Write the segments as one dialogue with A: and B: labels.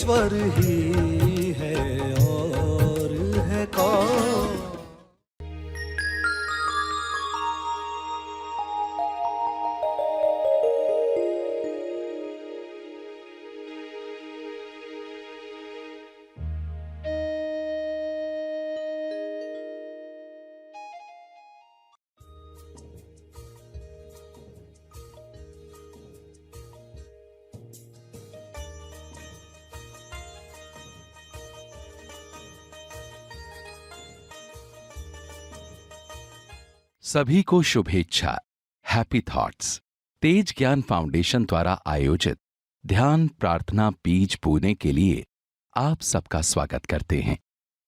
A: ईश्वर ही है और है कौन।
B: सभी को शुभेच्छा। हैप्पी थॉट्स तेज ज्ञान फाउंडेशन द्वारा आयोजित ध्यान प्रार्थना बीज बोने के लिए आप सबका स्वागत करते हैं।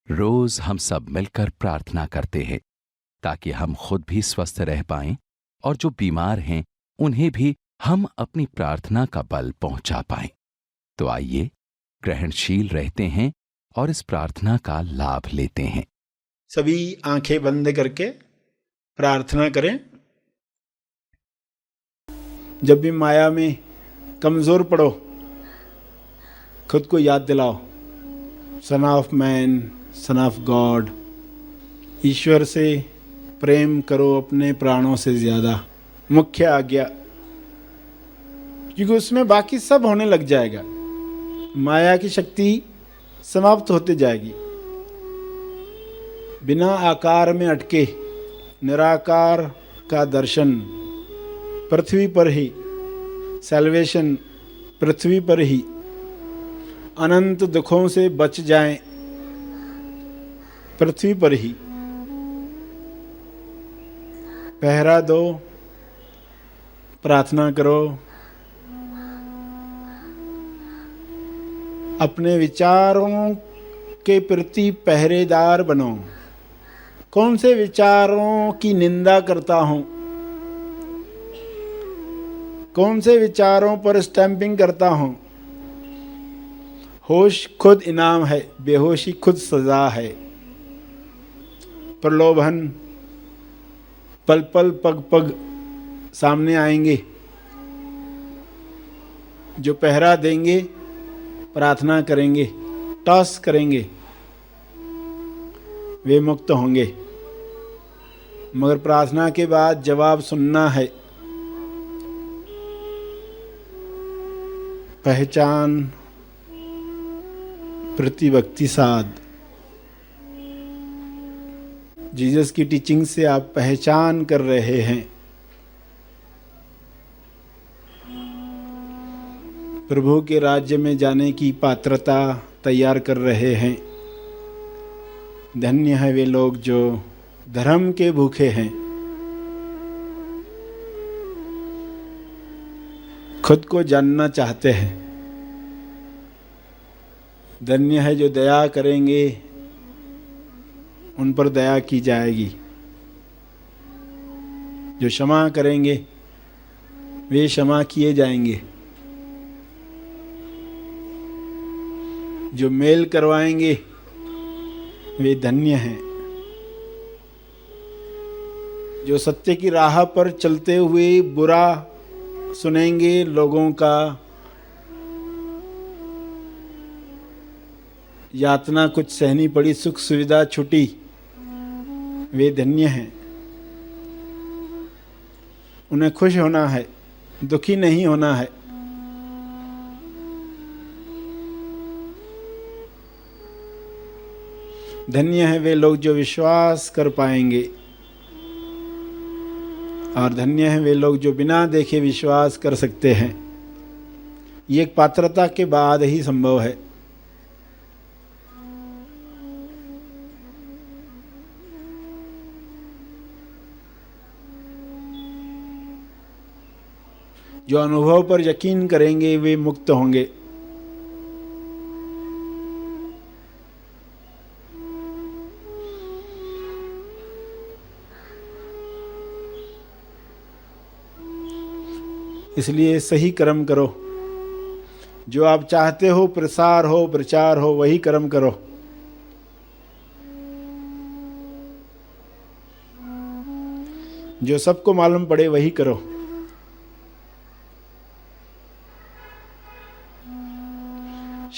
B: रोज हम सब मिलकर प्रार्थना करते हैं ताकि हम खुद भी स्वस्थ रह पाएं और जो बीमार हैं उन्हें भी हम अपनी प्रार्थना का बल पहुंचा पाएं। तो आइए ग्रहणशील रहते हैं और इस प्रार्थना का लाभ लेते हैं।
C: सभी आंखें बंद करके प्रार्थना करें। जब भी माया में कमजोर पड़ो, खुद को याद दिलाओ, son of man, son of God. ईश्वर से प्रेम करो अपने प्राणों से ज्यादा, मुख्य आज्ञा, क्योंकि उसमें बाकी सब होने लग जाएगा। माया की शक्ति समाप्त होते जाएगी। बिना आकार में अटके निराकार का दर्शन पृथ्वी पर ही, सैल्वेशन पृथ्वी पर ही। अनंत दुखों से बच जाएं पृथ्वी पर ही। पहरा दो, प्रार्थना करो, अपने विचारों के प्रति पहरेदार बनो। कौन से विचारों की निंदा करता हूं, कौन से विचारों पर स्टैंपिंग करता हूं। होश खुद इनाम है, बेहोशी खुद सजा है। प्रलोभन पल पल पग पग सामने आएंगे। जो पहरा देंगे, प्रार्थना करेंगे, टॉस करेंगे, वे मुक्त होंगे। मगर प्रार्थना के बाद जवाब सुनना है। पहचान, प्रतिभक्ति साध। जीसस की टीचिंग से आप पहचान कर रहे हैं। प्रभु के राज्य में जाने की पात्रता तैयार कर रहे हैं। धन्य है वे लोग जो धर्म के भूखे हैं। खुद को जानना चाहते हैं। धन्य है जो दया करेंगे, उन पर दया की जाएगी। जो क्षमा करेंगे, वे क्षमा किए जाएंगे। जो मेल करवाएंगे, वे धन्य हैं। जो सत्य की राह पर चलते हुए बुरा सुनेंगे लोगों का, यातना कुछ सहनी पड़ी, सुख सुविधा छुटी, वे धन्य हैं। उन्हें खुश होना है, दुखी नहीं होना है। धन्य है वे लोग जो विश्वास कर पाएंगे, और धन्य है वे लोग जो बिना देखे विश्वास कर सकते हैं। ये एक पात्रता के बाद ही संभव है। जो अनुभव पर यकीन करेंगे वे मुक्त होंगे। इसलिए सही कर्म करो। जो आप चाहते हो, प्रसार हो, प्रचार हो, वही कर्म करो। जो सबको मालूम पड़े वही करो।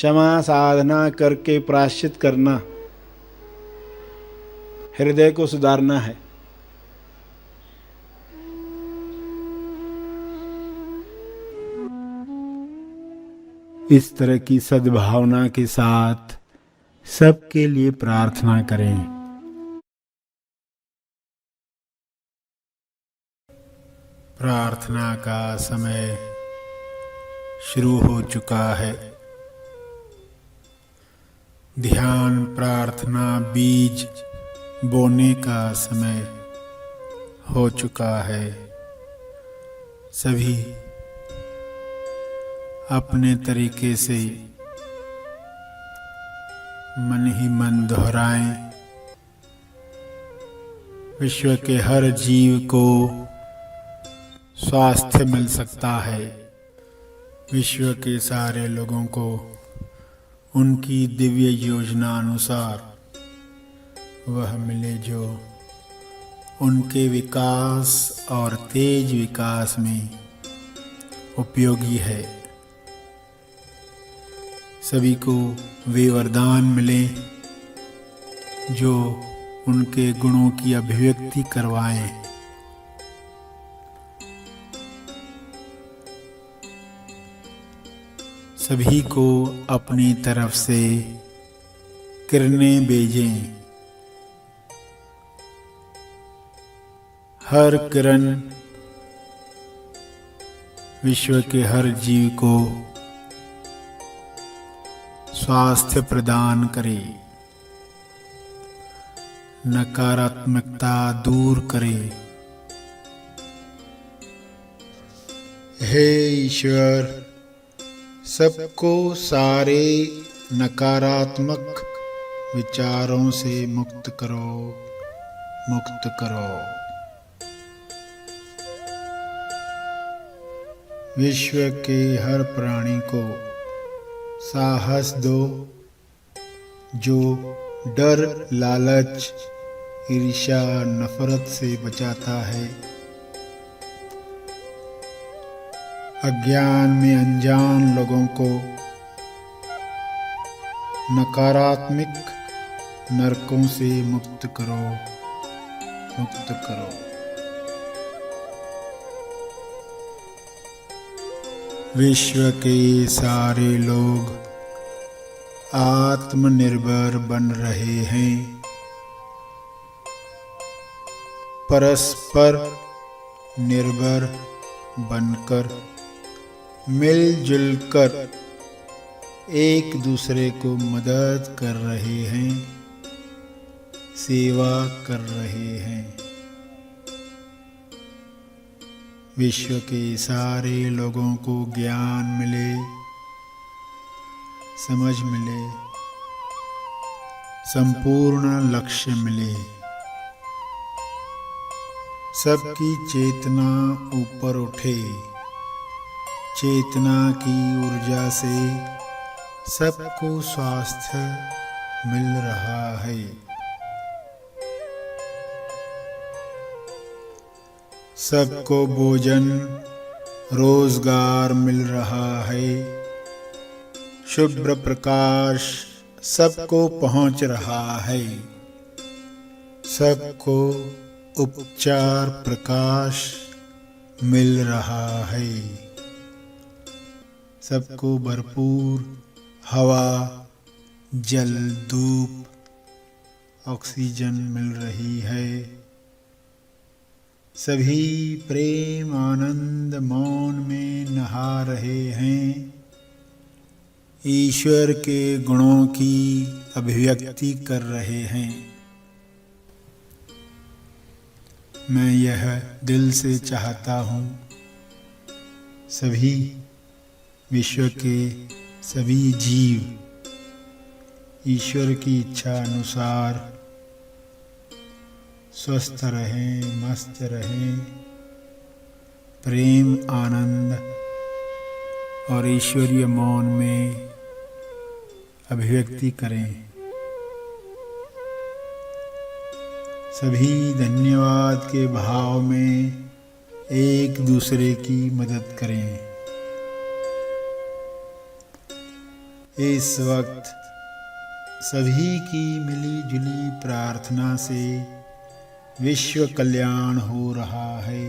C: क्षमा साधना करके प्रायश्चित करना, हृदय को सुधारना है। इस तरह की सद्भावना के साथ सबके लिए प्रार्थना करें। प्रार्थना का समय शुरू हो चुका है। ध्यान प्रार्थना बीज बोने का समय हो चुका है। सभी अपने तरीके से मन ही मन दोहराएं। विश्व के हर जीव को स्वास्थ्य मिल सकता है। विश्व के सारे लोगों को उनकी दिव्य योजना अनुसार वह मिले जो उनके विकास और तेज विकास में उपयोगी है। सभी को वे वरदान मिले जो उनके गुणों की अभिव्यक्ति करवाएं। सभी को अपनी तरफ से किरणें भेजें। हर किरण विश्व के हर जीव को स्वास्थ्य प्रदान करे, नकारात्मकता दूर करे। हे ईश्वर, सबको सारे नकारात्मक विचारों से मुक्त करो, मुक्त करो। विश्व के हर प्राणी को साहस दो जो डर, लालच, ईर्ष्या, नफरत से बचाता है। अज्ञान में अनजान लोगों को नकारात्मक नरकों से मुक्त करो, मुक्त करो। विश्व के सारे लोग आत्मनिर्भर बन रहे हैं। परस्पर निर्भर बनकर मिलजुल कर एक दूसरे को मदद कर रहे हैं, सेवा कर रहे हैं। विश्व के सारे लोगों को ज्ञान मिले, समझ मिले, संपूर्ण लक्ष्य मिले। सबकी चेतना ऊपर उठे। चेतना की ऊर्जा से सबको स्वास्थ्य मिल रहा है। सबको भोजन, रोजगार मिल रहा है। शुभ्र प्रकाश सबको पहुंच रहा है। सबको उपचार प्रकाश मिल रहा है। सबको भरपूर हवा, जल, धूप, ऑक्सीजन मिल रही है। सभी प्रेम, आनंद, मौन में नहा रहे हैं। ईश्वर के गुणों की अभिव्यक्ति कर रहे हैं। मैं यह दिल से चाहता हूँ सभी विश्व के सभी जीव ईश्वर की इच्छा अनुसार स्वस्थ रहें, मस्त रहें, प्रेम, आनंद और ईश्वरीय मौन में अभिव्यक्ति करें। सभी धन्यवाद के भाव में एक दूसरे की मदद करें। इस वक्त सभी की मिली जुली प्रार्थना से विश्व कल्याण हो रहा है,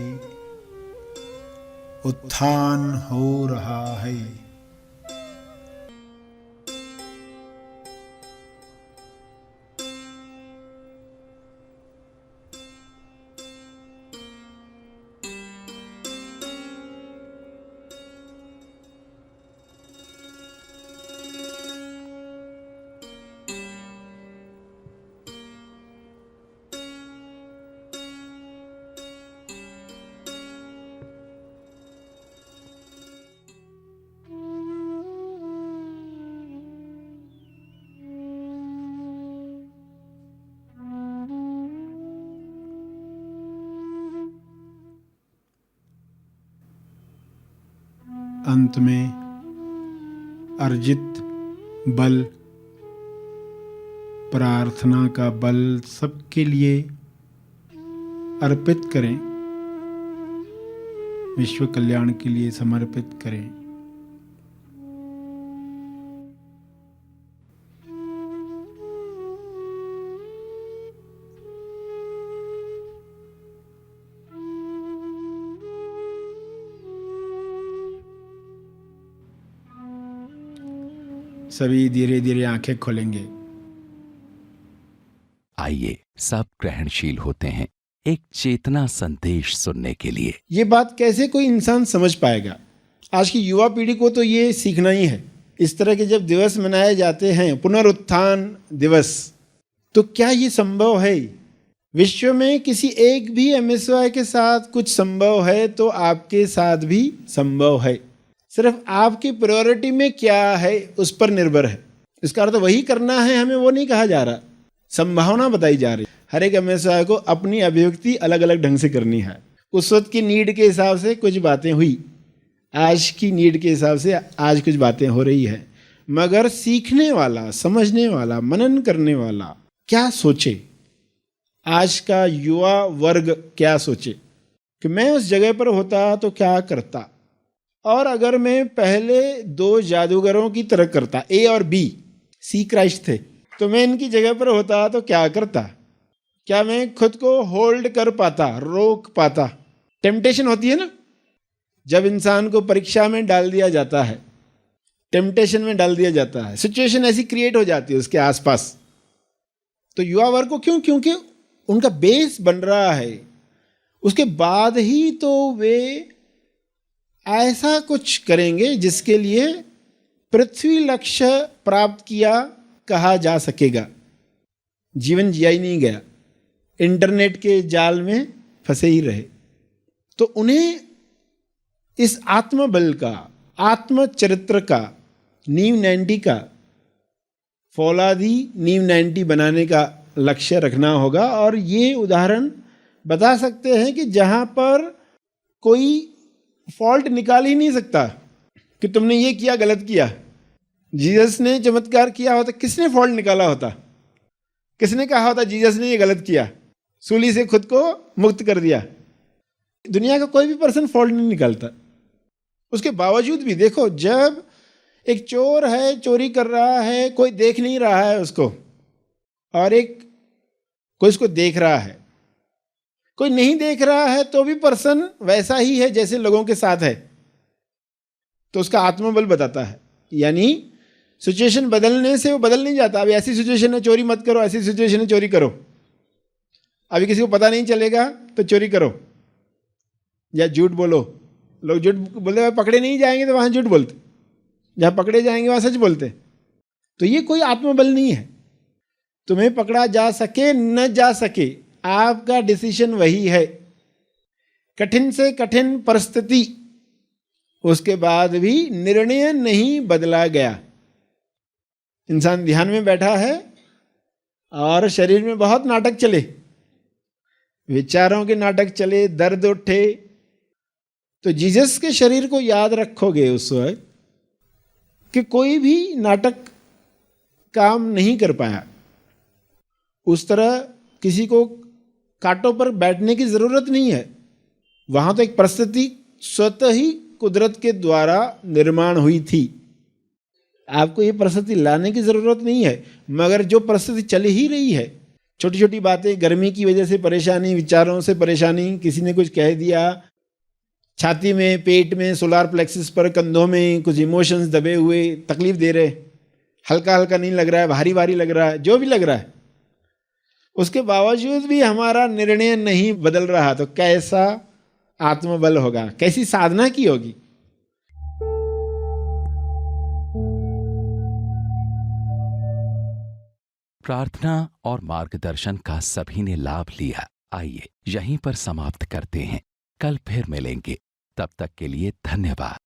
C: उत्थान हो रहा है। अंत में अर्जित बल, प्रार्थना का बल सबके लिए अर्पित करें, विश्व कल्याण के लिए समर्पित करें। सभी धीरे धीरे आंखें खोलेंगे।
B: आइए सब ग्रहणशील होते हैं एक चेतना संदेश सुनने के लिए।
C: ये बात कैसे कोई इंसान समझ पाएगा? आज की युवा पीढ़ी को तो ये सीखना ही है। इस तरह के जब दिवस मनाए जाते हैं, पुनरुत्थान दिवस, तो क्या ये संभव है? विश्व में किसी एक भी MSY के साथ कुछ संभव है तो आपके साथ भी संभव है। सिर्फ आपकी प्रायोरिटी में क्या है उस पर निर्भर है। इसका अर्थ वही करना है हमें, वो नहीं कहा जा रहा। संभावना बताई जा रही। हर एक MSY को अपनी अभिव्यक्ति अलग अलग ढंग से करनी है। उस वक्त की नीड के हिसाब से कुछ बातें हुई, आज की नीड के हिसाब से आज कुछ बातें हो रही है। मगर सीखने वाला, समझने वाला, मनन करने वाला क्या सोचे, आज का युवा वर्ग क्या सोचे कि मैं उस जगह पर होता तो क्या करता, और अगर मैं पहले 2 जादूगरों की तरह करता, A और B, C क्राइस्ट थे, तो मैं इनकी जगह पर होता तो क्या करता? क्या मैं खुद को होल्ड कर पाता, रोक पाता? टेम्पटेशन होती है ना, जब इंसान को परीक्षा में डाल दिया जाता है, टेम्पटेशन में डाल दिया जाता है, सिचुएशन ऐसी क्रिएट हो जाती है उसके आसपास। तो युवा वर्ग को क्यों? क्योंकि उनका बेस बन रहा है, उसके बाद ही तो वे ऐसा कुछ करेंगे जिसके लिए पृथ्वी लक्ष्य प्राप्त किया कहा जा सकेगा। जीवन जिया ही नहीं गया, इंटरनेट के जाल में फंसे ही रहे। तो उन्हें इस आत्मबल का, आत्मचरित्र का, नींव 90 का, फौलादी नींव 90 बनाने का लक्ष्य रखना होगा। और ये उदाहरण बता सकते हैं कि जहाँ पर कोई फॉल्ट निकाल ही नहीं सकता कि तुमने ये किया, गलत किया। जीसस ने चमत्कार किया होता, किसने फॉल्ट निकाला होता? किसने कहा होता जीसस ने ये गलत किया? सूली से खुद को मुक्त कर दिया। दुनिया का कोई भी पर्सन फॉल्ट नहीं निकालता। उसके बावजूद भी देखो, जब एक चोर है, चोरी कर रहा है, कोई देख नहीं रहा है उसको, और कोई उसको देख रहा है, कोई नहीं देख रहा है, तो भी पर्सन वैसा ही है जैसे लोगों के साथ है। तो उसका आत्मबल बताता है। यानी सिचुएशन बदलने से वो बदल नहीं जाता। अभी ऐसी सिचुएशन है चोरी मत करो, ऐसी सिचुएशन है चोरी करो। अभी किसी को पता नहीं चलेगा तो चोरी करो या झूठ बोलो। लोग झूठ बोलते, पकड़े नहीं जाएंगे तो वहाँ झूठ बोलते, जहाँ पकड़े जाएंगे वहाँ सच बोलते। तो ये कोई आत्मबल नहीं है। तुम्हें पकड़ा जा सके न जा सके, आपका डिसीजन वही है। कठिन से कठिन परिस्थिति, उसके बाद भी निर्णय नहीं बदला गया। इंसान ध्यान में बैठा है और शरीर में बहुत नाटक चले, विचारों के नाटक चले, दर्द उठे, तो जीसस के शरीर को याद रखोगे उस वक्त कि कोई भी नाटक काम नहीं कर पाया। उस तरह किसी को कांटों पर बैठने की जरूरत नहीं है। वहां तो एक परिस्थिति स्वतः ही कुदरत के द्वारा निर्माण हुई थी। आपको ये परिस्थिति लाने की ज़रूरत नहीं है, मगर जो परिस्थिति चल ही रही है, छोटी छोटी बातें, गर्मी की वजह से परेशानी, विचारों से परेशानी, किसी ने कुछ कह दिया, छाती में, पेट में, सोलार प्लेक्सिस पर, कंधों में कुछ इमोशंस दबे हुए तकलीफ दे रहे, हल्का हल्का नहीं लग रहा है, भारी भारी लग रहा है, जो भी लग रहा है, उसके बावजूद भी हमारा निर्णय नहीं बदल रहा, तो कैसा आत्मबल होगा, कैसी साधना की होगी।
B: प्रार्थना और मार्गदर्शन का सभी ने लाभ लिया। आइए यहीं पर समाप्त करते हैं, कल फिर मिलेंगे, तब तक के लिए धन्यवाद।